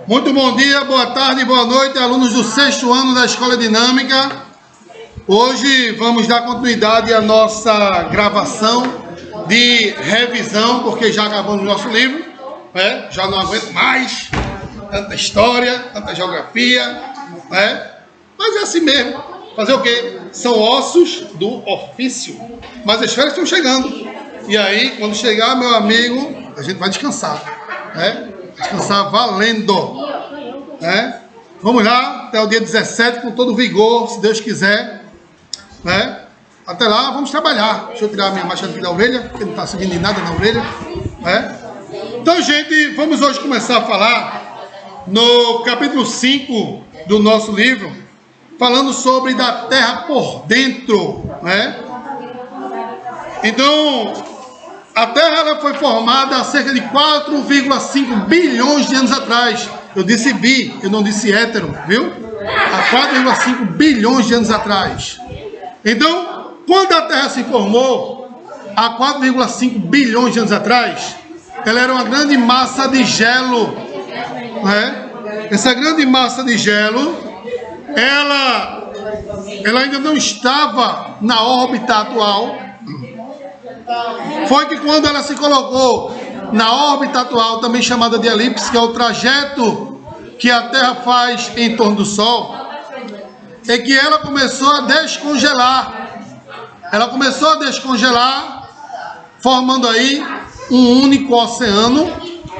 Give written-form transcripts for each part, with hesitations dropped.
Muito bom dia, boa tarde, boa noite, alunos do 6º ano da Escola Dinâmica. Hoje vamos dar continuidade à nossa gravação de revisão, porque já acabamos o nosso livro, né? Já não aguento mais tanta história, tanta geografia, né? Mas é assim mesmo. Fazer o quê? São ossos do ofício. Mas as férias estão chegando. E aí, quando chegar, meu amigo, a gente vai descansar, né? Descansar valendo, né? Vamos lá, até o dia 17, com todo vigor, se Deus quiser, né? Até lá, vamos trabalhar. Deixa eu tirar a minha machada aqui da orelha, porque não está seguindo nada na orelha, né? Então, gente, vamos hoje começar a falar no capítulo 5 do nosso livro, falando sobre da terra por dentro, né? Então, a Terra ela foi formada há cerca de 4,5 bilhões de anos atrás. Eu disse bi, eu não disse hétero, viu? Há 4,5 bilhões de anos atrás. Então, quando a Terra se formou, há 4,5 bilhões de anos atrás, ela era uma grande massa de gelo, né? Essa grande massa de gelo, ela ainda não estava na órbita atual. Foi que quando ela se colocou na órbita atual, também chamada de elipse, que é o trajeto que a Terra faz em torno do Sol, é que ela começou a descongelar. Ela começou a descongelar, formando aí um único oceano,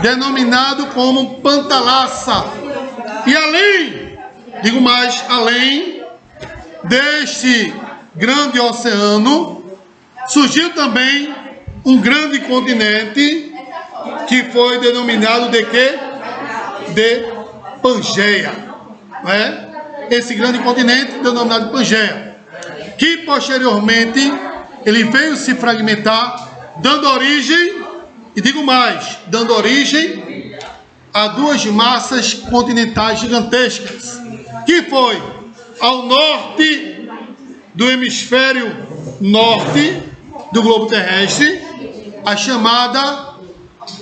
denominado como Pantalassa. E além, digo mais, além deste grande oceano, surgiu também um grande continente que foi denominado de quê? De Pangeia, né? Esse grande continente denominado Pangeia, que posteriormente ele veio se fragmentar, dando origem, e digo mais, dando origem a duas massas continentais gigantescas, que foi ao norte do hemisfério norte do globo terrestre, a chamada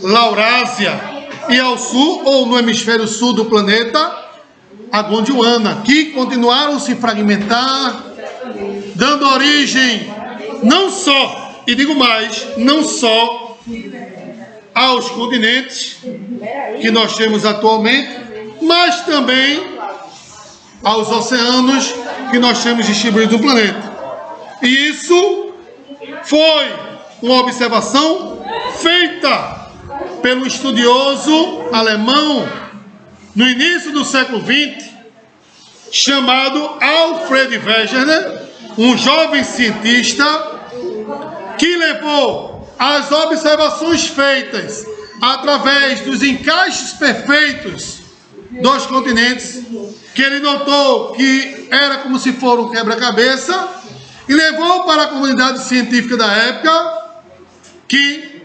Laurásia, e ao sul, ou no hemisfério sul do planeta, a Gondwana, que continuaram a se fragmentar, dando origem não só, e digo mais, não só aos continentes que nós temos atualmente, mas também aos oceanos que nós temos distribuídos no planeta. E isso foi uma observação feita pelo estudioso alemão no início do século XX, chamado Alfred Wegener, um jovem cientista que levou as observações feitas através dos encaixes perfeitos dos continentes, que ele notou que era como se fosse um quebra-cabeça, e levou para a comunidade científica da época, que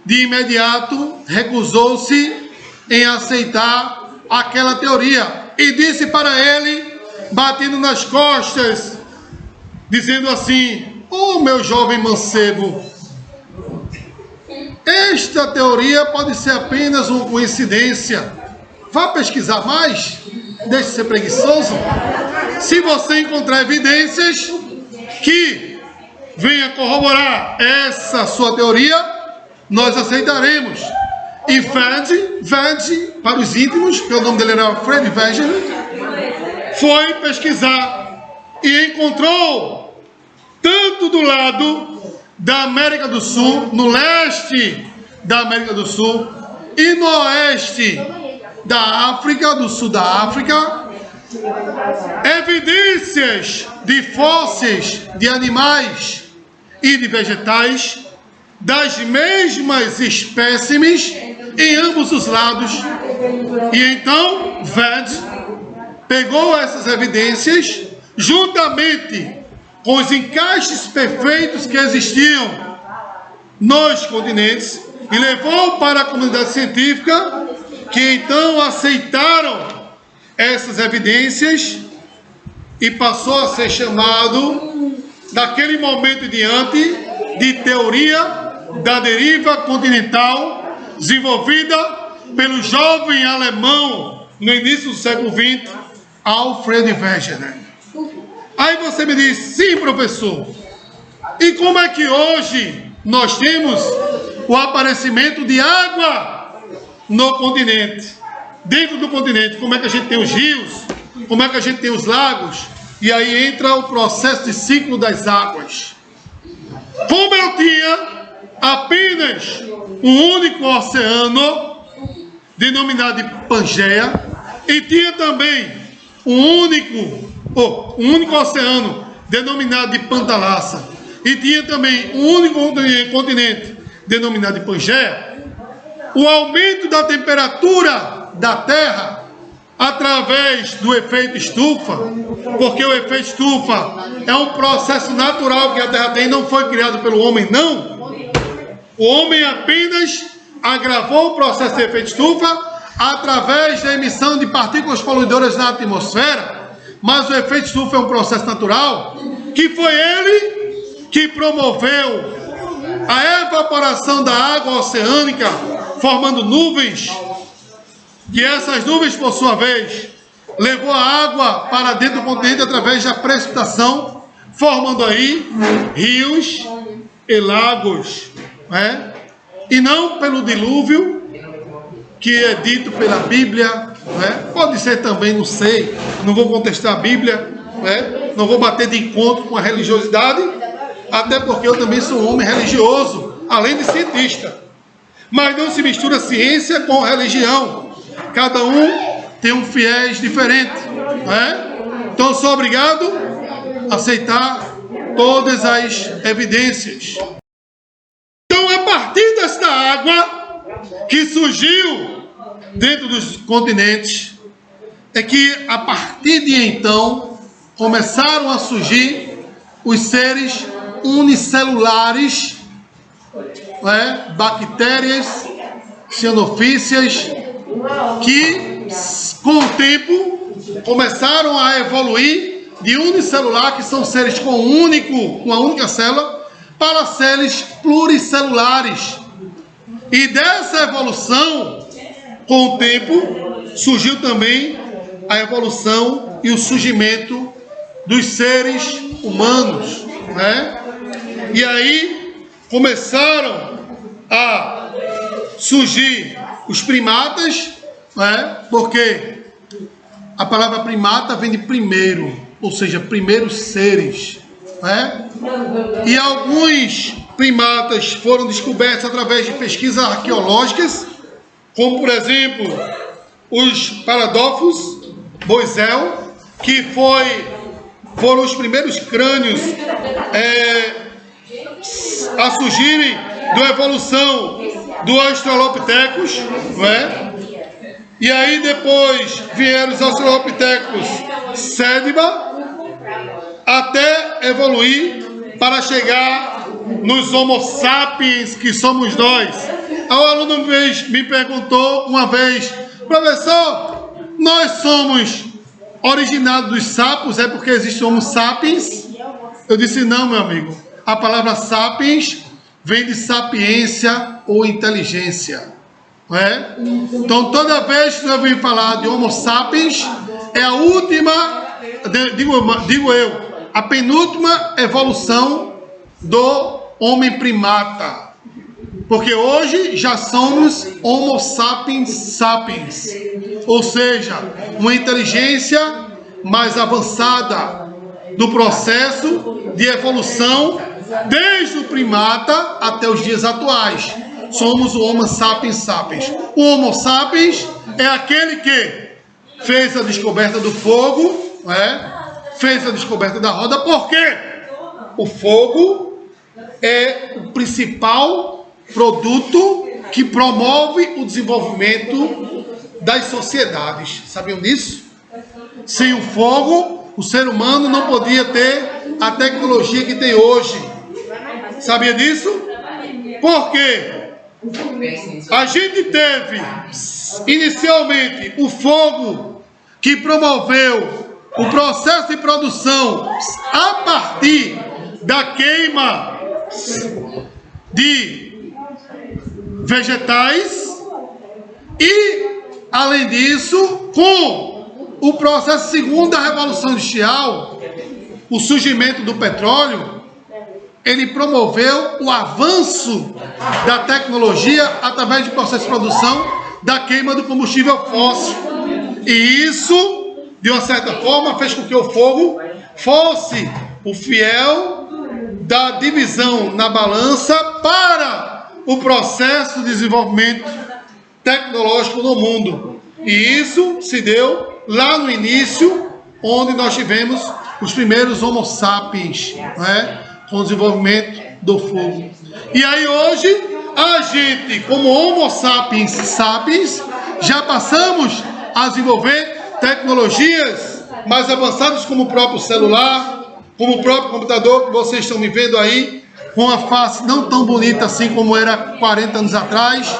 de imediato recusou-se em aceitar aquela teoria e disse para ele, batendo nas costas, dizendo assim: "Oh, meu jovem mancebo, esta teoria pode ser apenas uma coincidência. Vá pesquisar mais, deixe de ser preguiçoso. Se você encontrar evidências que venha corroborar essa sua teoria, nós aceitaremos." E Fred, para os íntimos, que o nome dele era Fred Wegener, foi pesquisar e encontrou, tanto do lado da América do Sul, no leste da América do Sul, e no oeste da África, do sul da África, evidências de fósseis de animais e de vegetais das mesmas espécimes em ambos os lados. E então Ved pegou essas evidências juntamente com os encaixes perfeitos que existiam nos continentes e levou para a comunidade científica, que então aceitaram essas evidências e passou a ser chamado, daquele momento em diante, de teoria da deriva continental, desenvolvida pelo jovem alemão no início do século XX, Alfred Wegener. Aí você me diz, sim, professor, e como é que hoje nós temos o aparecimento de água no continente? Dentro do continente, como é que a gente tem os rios? Como é que a gente tem os lagos? E aí entra o processo de ciclo das águas. Como eu tinha apenas um único oceano, denominado de Pangeia, e tinha também um único oceano, denominado de Pantalassa, e tinha também um único continente, denominado de Pangeia, o aumento da temperatura da Terra, através do efeito estufa, porque o efeito estufa é um processo natural que a Terra tem, não foi criado pelo homem, não. O homem apenas agravou o processo de efeito estufa através da emissão de partículas poluidoras na atmosfera, mas o efeito estufa é um processo natural, que foi ele que promoveu a evaporação da água oceânica, formando nuvens, e essas nuvens, por sua vez, levou a água para dentro do continente através da precipitação, formando aí rios e lagos, né? E não pelo dilúvio, que é dito pela Bíblia, né? Pode ser também, não sei, não vou contestar a Bíblia, né? Não vou bater de encontro com a religiosidade, até porque eu também sou um homem religioso, além de cientista. Mas não se mistura ciência com religião. Cada um tem um fiéis diferente, né? Então sou obrigado a aceitar todas as evidências. Então, a partir desta água que surgiu dentro dos continentes, é que a partir de então começaram a surgir os seres unicelulares, né? Bactérias, cianofícias, que com o tempo começaram a evoluir de unicelular, que são seres com uma única célula, para seres pluricelulares. E dessa evolução, com o tempo, surgiu também a evolução e o surgimento dos seres humanos, né? E aí começaram a surgir os primatas, né? Porque a palavra primata vem de primeiro, ou seja, primeiros seres, né? E alguns primatas foram descobertos através de pesquisas arqueológicas, como por exemplo os paradófilos, Boisel, que foram os primeiros crânios a surgirem da evolução do Australopithecus, não é? E aí depois vieram os Australopithecus Sediba, até evoluir para chegar nos Homo sapiens, que somos nós. O aluno me perguntou uma vez, professor, nós somos originados dos sapos, é porque existe Homo sapiens? Eu disse, não, meu amigo. A palavra sapiens vem de sapiência ou inteligência. Não é? Então, toda vez que eu vim falar de Homo sapiens, é a última, digo eu, a penúltima evolução do homem primata. Porque hoje já somos Homo sapiens sapiens, ou seja, uma inteligência mais avançada do processo de evolução desde o primata até os dias atuais. Somos o Homo sapiens sapiens. O Homo sapiens é aquele que fez a descoberta do fogo, fez a descoberta da roda, porque o fogo é o principal produto que promove o desenvolvimento das sociedades. Sabiam disso? Sem o fogo, o ser humano não podia ter a tecnologia que tem hoje. Sabia disso? Por quê? A gente teve inicialmente o fogo que promoveu o processo de produção a partir da queima de vegetais, E, além disso, com o processo segundo da Revolução Industrial, o surgimento do petróleo, ele promoveu o avanço da tecnologia através de processo de produção da queima do combustível fóssil. E isso, de uma certa forma, fez com que o fogo fosse o fiel da divisão na balança para o processo de desenvolvimento tecnológico no mundo. E isso se deu lá no início, onde nós tivemos os primeiros Homo sapiens, né, com o desenvolvimento do fogo. E aí hoje, a gente, como Homo sapiens sapiens, já passamos a desenvolver tecnologias mais avançadas, como o próprio celular, como o próprio computador, que vocês estão me vendo aí, com uma face não tão bonita assim como era 40 anos atrás,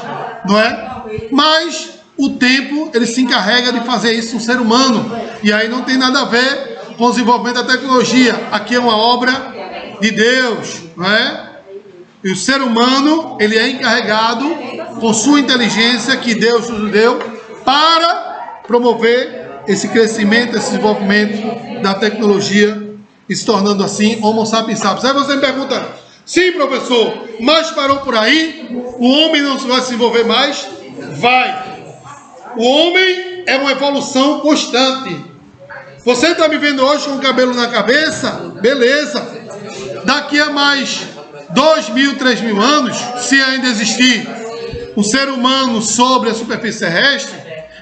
não é? Mas o tempo, ele se encarrega de fazer isso no ser humano. E aí não tem nada a ver com o desenvolvimento da tecnologia. Aqui é uma obra de Deus, não é? E o ser humano, ele é encarregado, com sua inteligência, que Deus nos deu, para promover esse crescimento, esse desenvolvimento da tecnologia, e se tornando assim Homo sapiens sapiens. Aí você me pergunta, sim, professor, mas parou por aí? O homem não vai se desenvolver mais? Vai. O homem é uma evolução constante. Você está me vendo hoje com o cabelo na cabeça? Beleza. Daqui a mais 2.000, 3.000 anos, se ainda existir um ser humano sobre a superfície terrestre,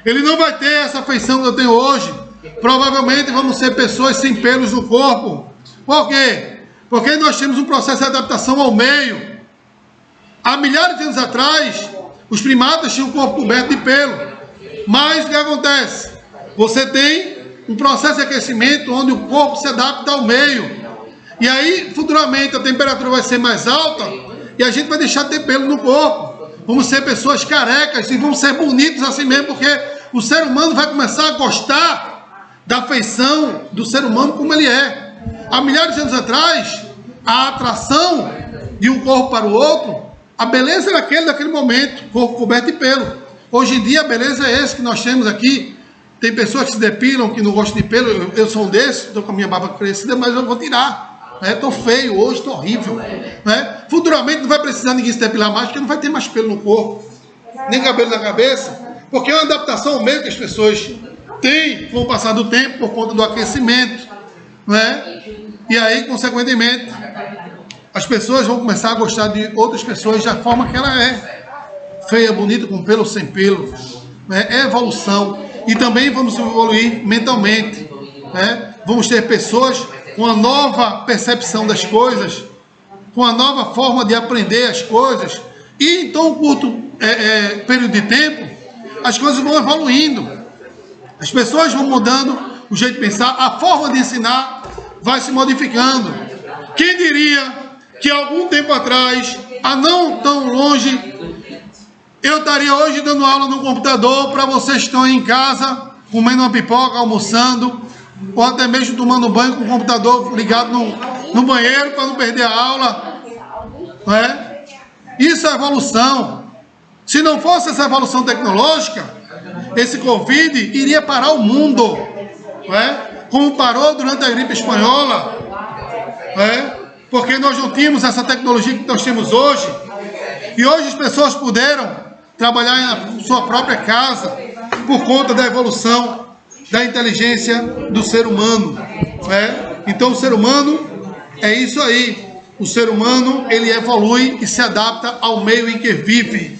ele não vai ter essa feição que eu tenho hoje. Provavelmente vamos ser pessoas sem pelos no corpo. Por quê? Porque nós temos um processo de adaptação ao meio. Há milhares de anos atrás, os primatas tinham o corpo coberto de pelo. Mas o que acontece? Você tem um processo de aquecimento onde o corpo se adapta ao meio. E aí, futuramente, a temperatura vai ser mais alta e a gente vai deixar de ter pelo no corpo. Vamos ser pessoas carecas e vamos ser bonitos assim mesmo, porque o ser humano vai começar a gostar da feição do ser humano como ele é. Há milhares de anos atrás, a atração de um corpo para o outro, a beleza era aquele daquele momento, corpo coberto de pelo. Hoje em dia, a beleza é esse que nós temos aqui. Tem pessoas que se depilam, que não gostam de pelo. Eu sou um desses, estou com a minha barba crescida, mas eu vou tirar. Estou feio hoje, estou horrível. Né? Futuramente não vai precisar ninguém se depilar mais, porque não vai ter mais pelo no corpo, nem cabelo na cabeça, porque é uma adaptação ao meio que as pessoas têm com o passar do tempo, por conta do aquecimento. Né? E aí, consequentemente, as pessoas vão começar a gostar de outras pessoas da forma que ela é. Feia, bonita, com pelo, sem pelo. Né? É evolução. E também vamos evoluir mentalmente. Né? Vamos ter pessoas com uma nova percepção das coisas, com uma nova forma de aprender as coisas. E em tão curto período de tempo, as coisas vão evoluindo. As pessoas vão mudando o jeito de pensar, a forma de ensinar vai se modificando. Quem diria que algum tempo atrás, há não tão longe, eu estaria hoje dando aula no computador para vocês que estão aí em casa, comendo uma pipoca, almoçando, ou até mesmo tomando banho com o computador ligado no banheiro para não perder a aula. Não é? Isso é evolução. Se não fosse essa evolução tecnológica, esse Covid iria parar o mundo. Não é? Como parou durante a gripe espanhola. Não é? Porque nós não tínhamos essa tecnologia que nós temos hoje. E hoje as pessoas puderam trabalhar na sua própria casa por conta da evolução da inteligência do ser humano. Né? Então o ser humano é isso aí. O ser humano, ele evolui e se adapta ao meio em que vive.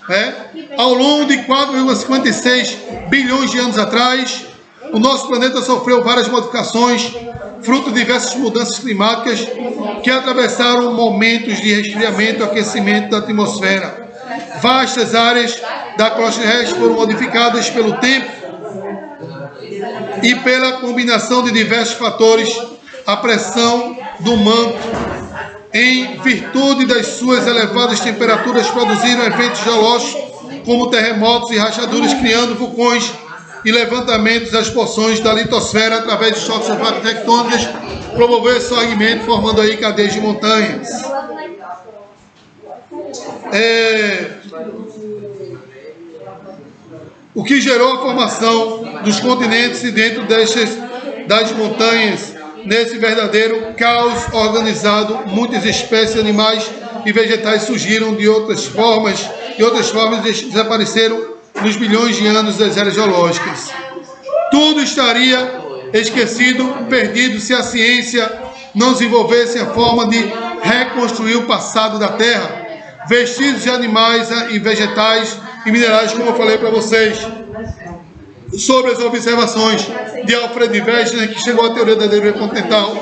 Né? Ao longo de 4,56 bilhões de anos atrás, o nosso planeta sofreu várias modificações, fruto de diversas mudanças climáticas que atravessaram momentos de resfriamento e aquecimento da atmosfera. Vastas áreas da crosta terrestre foram modificadas pelo tempo e pela combinação de diversos fatores. A pressão do manto, em virtude das suas elevadas temperaturas, produziram eventos geológicos como terremotos e rachaduras, criando vulcões e levantamentos das porções da litosfera através de choques tectônicos, promoveu esse segmento, formando aí cadeias de montanhas. o que gerou a formação dos continentes e dentro das montanhas, nesse verdadeiro caos organizado, muitas espécies animais e vegetais surgiram de outras formas desapareceram nos bilhões de anos das eras geológicas. Tudo estaria esquecido, perdido, se a ciência não desenvolvesse a forma de reconstruir o passado da Terra, vestígios de animais e vegetais e minerais, como eu falei para vocês, sobre as observações de Alfred Wegener, que chegou à teoria da deriva continental.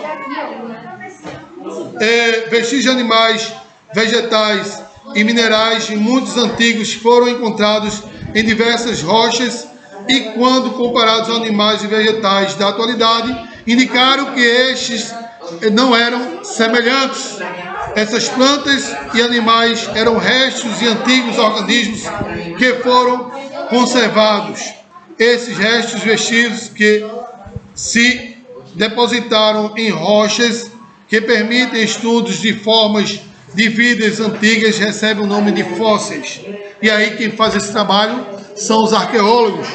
Vestígios de animais, vegetais e minerais muitos antigos foram encontrados em diversas rochas e, quando comparados aos animais e vegetais da atualidade, indicaram que estes não eram semelhantes. Essas plantas e animais eram restos de antigos organismos que foram conservados. Esses restos vestígios que se depositaram em rochas que permitem estudos de formas de vidas antigas recebem o nome de fósseis. E aí quem faz esse trabalho são os arqueólogos,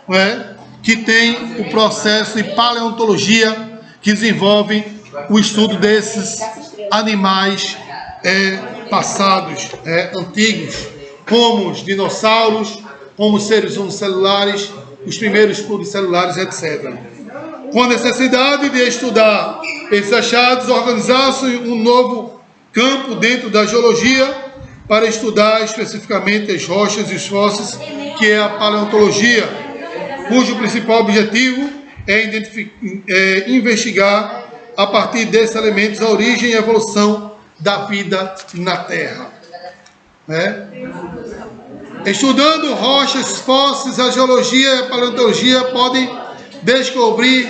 não é? Que tem o processo de paleontologia que desenvolve o estudo desses animais passados, antigos, como os dinossauros, como os seres unicelulares, os primeiros pluricelulares, etc. Com a necessidade de estudar esses achados, organizar-se um novo campo dentro da geologia para estudar especificamente as rochas e os fósseis, que é a paleontologia, cujo principal objetivo é investigar a partir desses elementos a origem e a evolução da vida na Terra. Estudando rochas, fósseis, a geologia e a paleontologia podem descobrir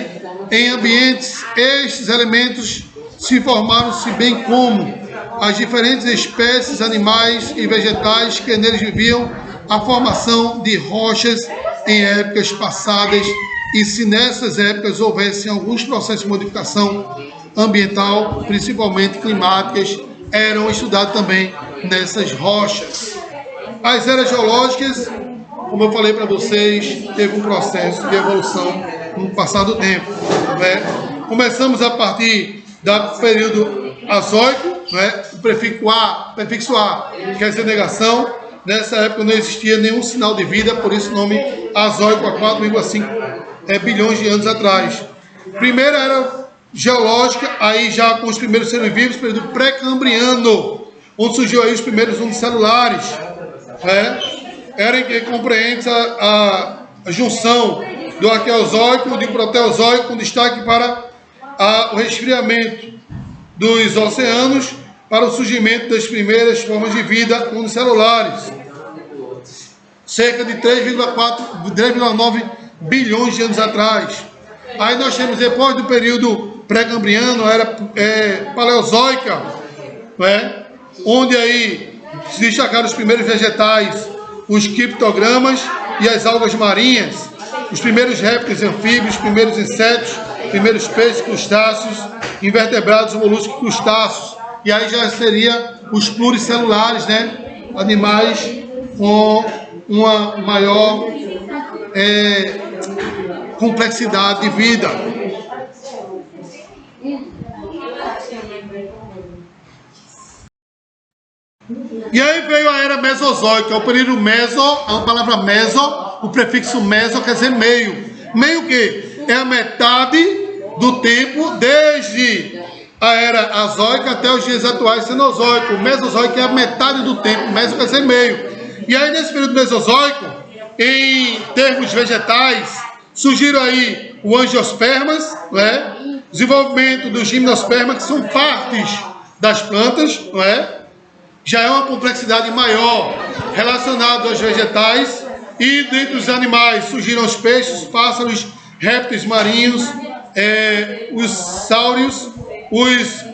em ambientes estes elementos se formaram-se, bem como as diferentes espécies animais e vegetais que neles viviam, a formação de rochas em épocas passadas e se nessas épocas houvessem alguns processos de modificação ambiental, principalmente climáticas, eram estudados também nessas rochas. As eras geológicas, como eu falei para vocês, teve um processo de evolução no passar do tempo. Começamos a partir do período azoico, o prefixo A quer dizer negação. Nessa época não existia nenhum sinal de vida, por isso o nome azoico, há 4,5 bilhões de anos atrás. Primeira era geológica, aí já com os primeiros seres vivos, período pré-cambriano, onde surgiu aí os primeiros unicelulares. Era em que compreende a junção do arqueozoico e do proteozoico, com destaque para o resfriamento dos oceanos para o surgimento das primeiras formas de vida unicelulares. Cerca de 3,9 bilhões de anos atrás. Aí nós temos, depois do período pré-cambriano, a era paleozoica, onde aí se destacaram os primeiros vegetais, os criptogramas e as algas marinhas, os primeiros répteis anfíbios, os primeiros insetos, primeiros peixes, crustáceos, invertebrados, moluscos, crustáceos. E aí já seria os pluricelulares, animais com uma maior complexidade de vida. E aí veio a era mesozoica, o período meso, a palavra meso, o prefixo meso quer dizer meio. Meio que é a metade do tempo, desde a era azoica até os dias atuais cenozoico. O mesozoico é a metade do tempo, meso quer dizer meio. E aí nesse período mesozoico, em termos vegetais, surgiram aí o angiospermas, desenvolvimento dos gimnospermas, que são partes das plantas, já é uma complexidade maior relacionada aos vegetais. E dentre os animais surgiram os peixes, os pássaros, répteis marinhos, os sáurios, os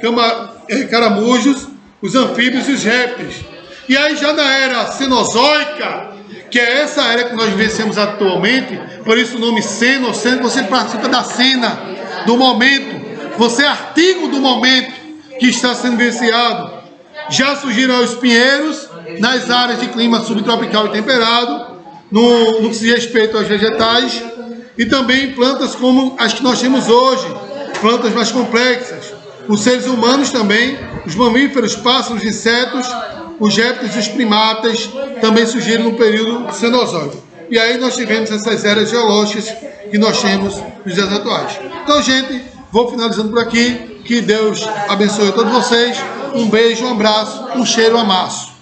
caramujos, os anfíbios e os répteis. E aí já na era cenozoica, que é essa era que nós vivenciamos atualmente, por isso o nome seno, você participa da cena, do momento, você é artigo do momento que está sendo vivenciado. Já surgiram os pinheiros nas áreas de clima subtropical e temperado, no que se diz respeito aos vegetais, e também plantas como as que nós temos hoje, plantas mais complexas. Os seres humanos também, os mamíferos, pássaros, insetos, os répteis e os primatas também surgiram no período Cenozoico. E aí nós tivemos essas eras geológicas que nós temos nos dias atuais. Então, gente, vou finalizando por aqui. Que Deus abençoe a todos vocês. Um beijo, um abraço, um cheiro, um amasso.